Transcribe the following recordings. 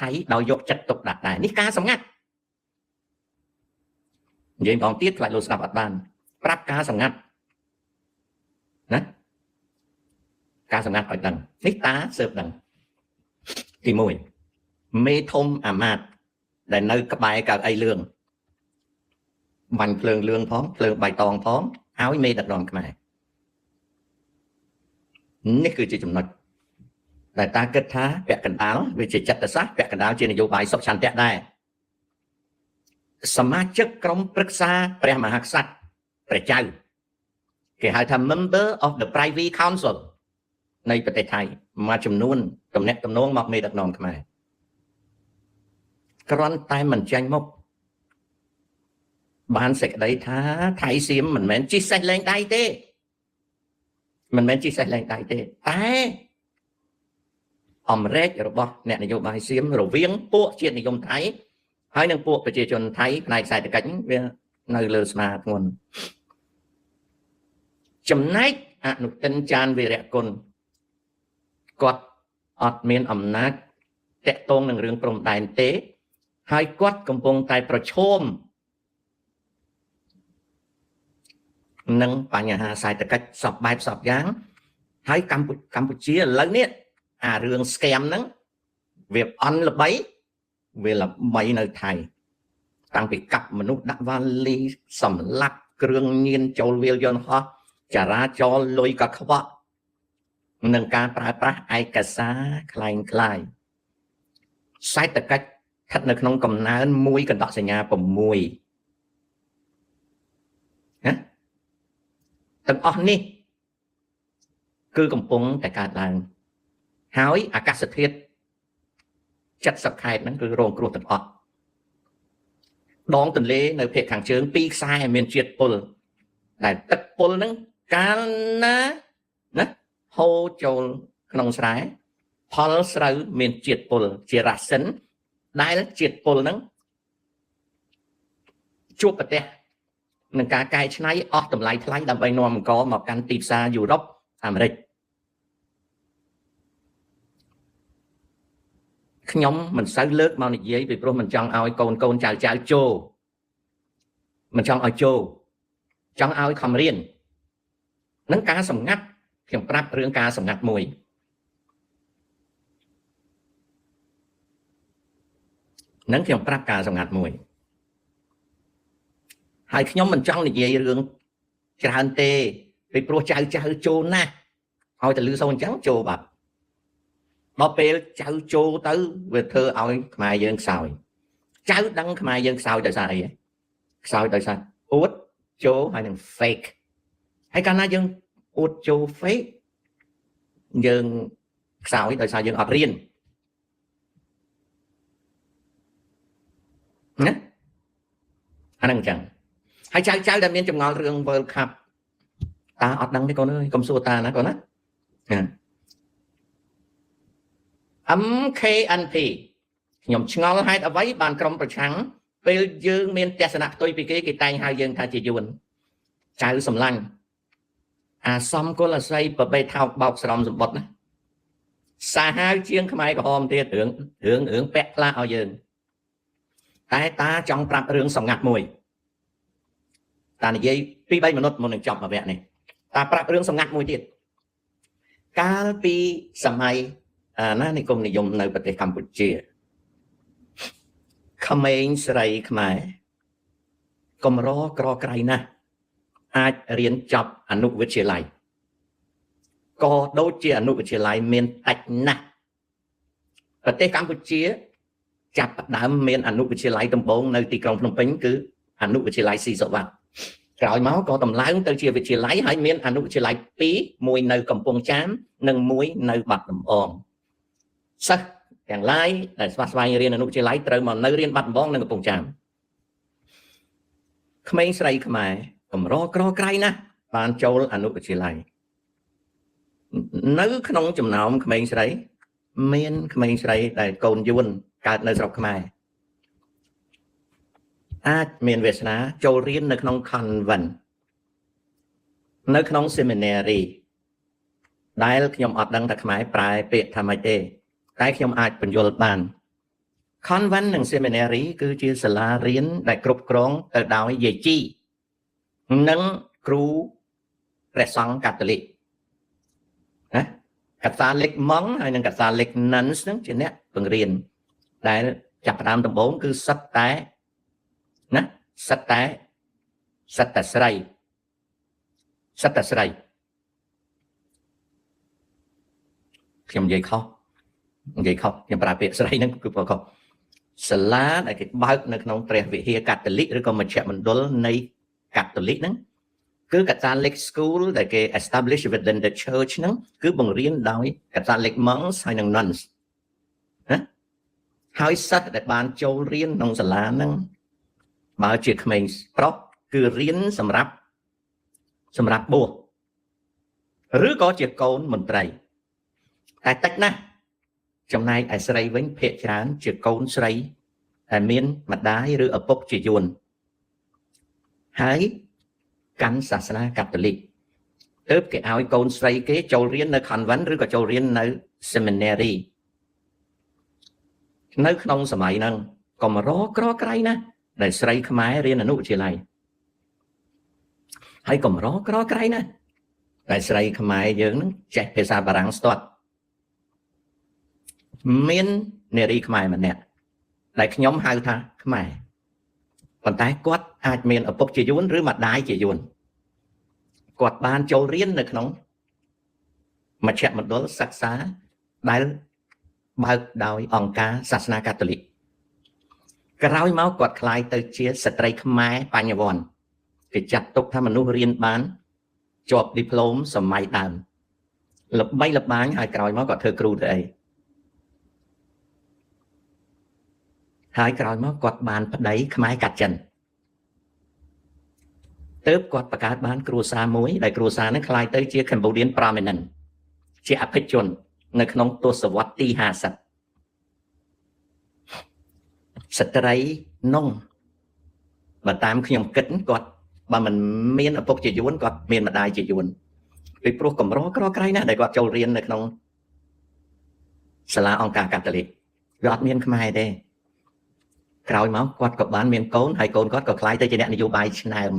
ថៃដោយយកចិត្តទុកដាក់ដែរនេះការសម្ងាត់និយាយបងទៀតខ្លាចលោកស្ដាប់អត់បានប្រាប់ការសម្ងាត់ណាការសម្ងាត់ឲ្យដឹងនេះតាស៊ើបដឹងទី1មេធំអាមាត្យដែលនៅក្បែរកៅអីលឿងបាញ់ភ្លើងលឿងផងភ្លើងបៃតងផងឲ្យមេដឹកនាំខ្មែរនេះគឺជាចំណុចដែលតាគិតថាពាក់កណ្ដាលវាជាចិត្តសាស្ត្រពាក់កណ្ដាលជានយោបាយសុខឆន្ទៈដែរសមាជិកក្រុមប្រឹក្សាព្រះមហាក្សត្រព្រះចៅគេហៅថា Member of the Privy Council នៃប្រទេសថៃមួយចំនួនតំណែងតំណងមកមេដឹកនាំខ្មែរគ្រាន់តែមិនចាញ់មុខបានសេចក្តីថាថៃសៀមមិនមែនជិះសេះលែងដៃទេមិនមែនជិះសេះលែងដៃទេតែអំរែករបស់អ្នកនយោបាយសៀមរវាងពួកជាតិនិយមថៃហើយនិងពួកប្រជាជនថៃផ្នែកសេដ្ឋកិច្ចវានៅលើស្មាធ្ងន់ចំណែកអនុទិនចានវីរៈគុណគាត់អត់មានអំណាចតាក់ទងនឹងរឿងព្រំដែនទេហើយគាត់កំពុងតែប្រឈមនឹងបញ្ហាសេដ្ឋកិច្ចសពបែបសពយ៉ាងហើយកម្ពុជាឥឡូវនេះអារឿង scam ហ្នឹងវាអន់ល្បីវាល្បីនៅថៃតាំងពីកាប់មនុស្សដាក់វ៉ាលីសម្លាប់គ្រឿងញៀនចូលវាលយន្តហោះចរាចរណ៍លុយក៏ខ្វក់នឹងការប្រើប្រាស់ឯកសារคล้ายសេដ្ឋកិច្ចស្ថិតនៅក្នុងកំណើនមួយកណ្ដកសញ្ញា6ណាទាំងអស់នេះគឺកំពុងតែកើតឡើងហើយអាកាសធាតុ70ខេត្តហ្នឹងគឺរងគ្រោះទាំងអស់ដងទន្លេនៅភាគខាងជើង2ខ្សែមានជាតិពុលដែលទឹកពុលហ្នឹងកាលណាហូរចូលក្នុងស្រែផលស្រូវមានជាតិពុលជារ៉ាសិនដែលជាតិពុលហ្នឹងជួបប្រទះនឹងការកែច្នៃអស់តម្លៃថ្លៃដើម្បីនាំអង្គមកកាន់ទីផ្សារយុរ៉ុបអាមេរិកខ្ញុំមិនសូវលើកមកនិយាយពីព្រោះមិនចង់ឲ្យកូនចៅចូលមិនចង់ឲ្យចូលចង់ឲ្យខំរៀននឹងការសម្ងាត់ខ្ញុំប្រាប់រឿងការសម្ងាត់មួយនឹងខ្ញុំប្រាប់ការសម្ងាត់មួយហើយខ្ញុំមិនចង់និយាយរឿងច្រើនទេពីព្រោះចៅចូលណាស់ឲ្យតែលឺសូវអញ្ចឹងចូលបាត់ដល់ពេលចៅចូលទៅវាធ្វើឲ្យខ្មែរយើងខ្សោយចៅដឹងខ្មែរយើងខ្សោយដោយសារអីខ្សោយដោយសារអួតចូលហើយនឹង fake ហើយកាលណាយើងអួតចូល fake យើងខ្សោយដោយសារយើងអត់រៀនណាអាហ្នឹងអញ្ចឹងហើយចៅដែលមានចម្ងល់រឿង World Cup តាអត់ដឹងទេកូនអើយកុំសួរតាណាកូនណាMKNP ខ្ញុំឆ្ងល់ហេតុអ្វីបានក្រុមប្រឆាំងពេលយើងមានទស្សនៈផ្ទុយពីគេតែងហៅយើងថាជាយួនចៅសម្លាញ់អាសំគុលអាស័យប្របេថោកបោកស្រោមសម្បត្តិណាសាហាវជាងខ្មែរក្រហមទៀតរឿងពាក់ផ្លាស់ឲ្យយើងតែតាចង់ប្រាប់រឿងសម្ងាត់មួយតានិយាយ 2-3 មិនិតមុននឹងចប់វគ្គនេះតាប្រាប់រឿងសម្ងាត់មួយទៀតកាលពីសម័យណានិគមនិយមនៅប្រទេសកម្ពុជាក្មេងស្រីខ្មែរកម្រក្រក្រៃណាស់អាចរៀនចប់អនុវិទ្យាល័យក៏ដូចជាអនុវិទ្យាល័យមានតិចណាស់ប្រទេសកម្ពុជាចាប់ផ្ដើមមានអនុវិទ្យាល័យដំបូងនៅទីក្រុងភ្នំពេញគឺអនុវិទ្យាល័យស៊ីសុវត្ថិក្រោយមកក៏តម្លើងទៅជាវិទ្យាល័យហើយមានអនុវិទ្យាល័យ2មួយនៅកំពង់ចាមនិងមួយនៅបាត់ដំបងសិស្សទាំងឡាយដែលស្វែងរៀនអនុវិទ្យាល័យត្រូវមកនៅរៀនបាត់ដំបងនិងកំពង់ចាមក្មេងស្រីខ្មែរកម្រក្រក្រៃណាស់បានចូលអនុវិទ្យាល័យនៅក្នុងចំណោមក្មេងស្រីមានក្មេងស្រីដែលកូនយួនកើតនៅស្រុកខ្មែរអាចមានវាសនាចូលរៀននៅក្នុង convent នៅក្នុង seminary ដែលខ្ញុំអត់ដឹងថាខ្មែរប្រែពាក្យថាម៉េចទេតែខ្ញុំអាចបញ្យល់បាន convent និង seminary គឺជាសាលារៀនដែលគ្រប់គ្រងទៅដោយយាយជីនិងគ្រូព្រះសង្ឃកាតូលិកណាកាសាលិកម៉ងហើយនិងកាសាលិក nuns ហ្នឹងជាអ្នកបង្រៀនដែលចាប់ផ្ដើមដំបូងគឺសិតតែណាសិតតែស្រីខ្ញុំនិយាយខុសខ្ញុំប្រើពាក្យស្រីហ្នឹងគឺខុសសាលាដែលគេបើកនៅក្នុងព្រះវិហារកាតូលិកឬក៏មជ្ឈមណ្ឌលនៃកាតូលិកហ្នឹងគឺ Catholic School ដែលគេ establish within the church ហ្នឹងគឺបង្រៀនដោយ Catholic monks ហើយនិង nuns ណាហើយសិស្សដែលបានចូលរៀនក្នុងសាលាហ្នឹងបើជាក្មេងប្រុសគឺរៀនសម្រាប់បួសឬក៏ជាកូនមន្ត្រីតែតិចណាស់ចំណែកឯស្រីវិញភាគច្រើនជាកូនស្រីដែលមានម្ដាយឬឪពុកជាយួនហើយកាន់សាសនាកាតូលិកទើបគេឲ្យកូនស្រីគេចូលរៀននៅ convent ឬក៏ចូលរៀននៅ seminary នៅក្នុងសម័យហ្នឹងក៏មករកក្រក្រៃណាស់ដែលស្រីខ្មែររៀនអនុវិទ្យាល័យហើយក៏មករកក្រក្រៃណាស់ដែលស្រីខ្មែរយើងហ្នឹងចេះភាសាបារាំងស្ទាត់មាននារីខ្មែរម្នាក់ដែលខ្ញុំហៅថាខ្មែរប៉ុន្តែគាត់អាចមានឪពុកជាយួនឬម្ដាយជាយួនគាត់បានចូលរៀននៅក្នុងមជ្ឈមណ្ឌលសិក្សាដែលបើកដោយអង្គការសាសនាកាតូលិកក្រោយមកគាត់ក្លាយទៅជាស្ត្រីខ្មែរបញ្ញវន្តគេចាត់ទុកថាមនុស្សរៀនបានជាប់ឌីប្លូមសម័យដើមល្បីល្បាញហើយក្រោយមកគាត់ធ្វើគ្រូទៅអីហើយក្រោយមកគាត់បានប្តីខ្មែរកាត់ចិនទើបគាត់បង្កើតបានគ្រួសារមួយដែលគ្រួសារហ្នឹងក្លាយទៅជា Cambodian prominent ជាអភិជននៅក្នុងទសវត្សរ៍ទី50ស្ត្រីនងបើតាមខ្ញុំគិតគាត់បើមិនមានឪពុកជាយួនគាត់មានម្ដាយជាយួនពីព្រោះកម្រក្រក្រៃណាស់ដែលគាត់ចូលរៀននៅក្នុងសាលាអង្គការកាតូលិកវាអត់មានខ្មែរទេក្រោយមកគាត់ក៏បានមានកូនហើយកូនគាត់ក៏ក្លាយទៅជាអ្នកនយោបាយឆ្នើម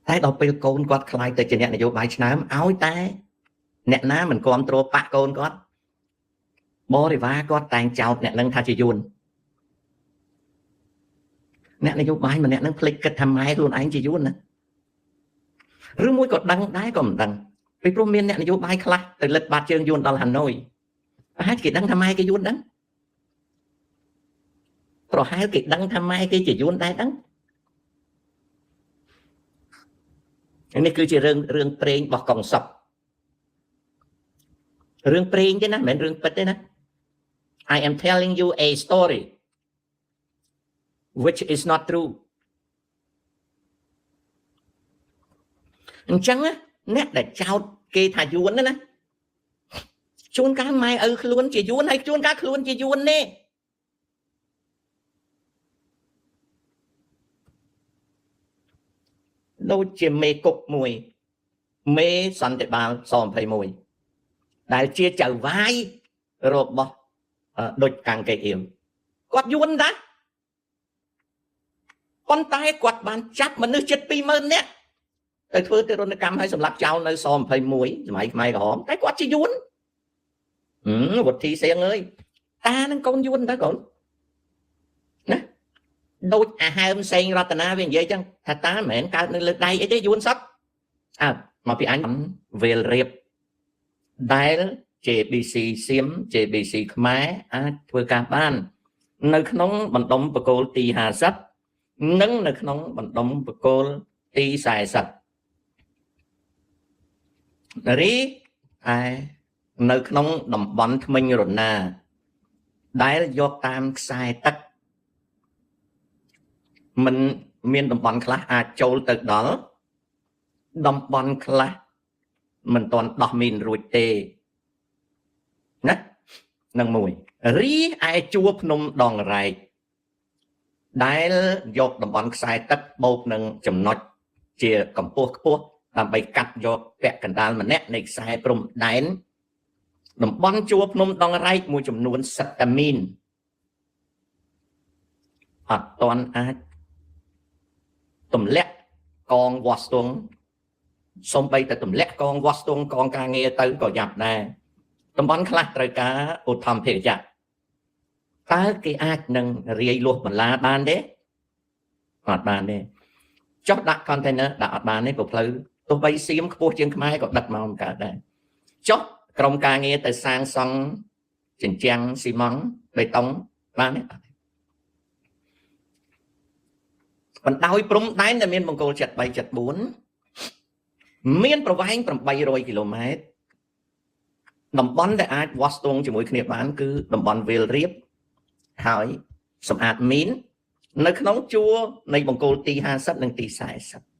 តែដល់ពេលកូនគាត់ក្លាយទៅជាអ្នកនយោបាយឆ្នើមឲ្យតែអ្នកណាមិនគ្រប់គ្រងបាក់កូនគាត់បរិវារគាត់តែងចោទអ្នកនឹងថាជាយួនអ្នកនយោបាយម្នាក់នឹងភ្លេចគិតថាម៉ែខ្លួនឯងជាយួនណាឬមួយក៏ដឹងដែរក៏មិនដឹងពីព្រោះមានអ្នកនយោបាយខ្លះទៅលិតបាត់ជើងយួនដល់ហាណូយប្រហែលគេដឹងថាម៉ែគេយួនដឹងប្រហែលគេដឹងថាម៉ែគេជាយួនដែរដឹងនេះគឺជារឿងព្រេងរបស់កងសពរឿងព្រេងទេណាមិនមែនរឿងពិតទេណា I am telling you a story which is not true អញ្ចឹងអ្នកដែលចោទគេថាយួនណាជួនកាលម៉ែឪខ្លួនជាយួនហើយជួនកាលខ្លួនជាយួនទេដូចជាមេគុកមួយមេសន្តិបាលស21ដែលជាចៅវាយរបស់ដូចកាំងកេអៀវគាត់យួនដែរប៉ុន្តែគាត់បានចាប់មនុស្សជិត 20000 នាក់ទៅធ្វើទរណកម្មឲ្យសម្លាប់ចោលនៅស21សម័យខ្មែរក្រហមតែគាត់ជាយួនវុធីសៀងអើយតានឹងកូនយួនតើកូនណាដូចអាហើមសេងរតនាវានិយាយចឹងថាតាមិនមែនកើតនៅលើដៃអីទេយួនសតមកពីអញវេលរៀបដែល JBC សៀម JBC ខ្មែរអាចធ្វើការបាននៅក្នុងបណ្ដុំបកគោលទី50និងនៅក្នុងបណ្ដុំបកគោលទី40រីឯនៅក្នុងតំបន់ថ្មិញរណាដែលយកតាមខ្សែទឹកមិនមានតំបន់ខ្លះអាចចូលទៅដល់តំបន់ខ្លះមិនទាន់ដោះមីនរួចទេណានឹងមួយរីឯជួរភ្នំដងរែកដែលយកតំបន់ខ្សែទឹកបូកនឹងចំណុចជាកម្ពស់ខ្ពស់ដើម្បីកាត់យកពាក់កណ្ដាលម្នាក់នៃខ្សែព្រំដែន តំបន់ជួរភ្នំដងរែកមួយចំនួនសិតតែមានអត់តន់អាចទម្លាក់កងវាស់ស្ទង់សំបីតែទម្លាក់កងវាស់ស្ទង់កងការងារទៅក៏យ៉ាប់ដែរតំបន់ខ្លះត្រូវការឧទ្ធម្ភាគចក្រតើគេអាចនឹងរាយលួសបន្លាបានទេអត់បានទេចុះដាក់ container ដាក់អត់បានទេព្រោះផ្លូវទោះបីសៀមខ្ពស់ជាងខ្មែរក៏ដឹកមកមិនកើតដែរចុះក្រុមការងារទៅសាងសង់ជញ្ជាំងស៊ីម៉ង់បេតុងបានទេបណ្ដោយព្រំដែនដែលមានបង្គោល73 74មានប្រវែង800 គីឡូម៉ែត្រតំបន់ដែលអាចវាស់ស្ទង់ជាមួយគ្នាបានគឺតំបន់វាលរៀបហើយសម្អាតមីននៅក្នុងជួរនៃបង្គោលទី50និងទី40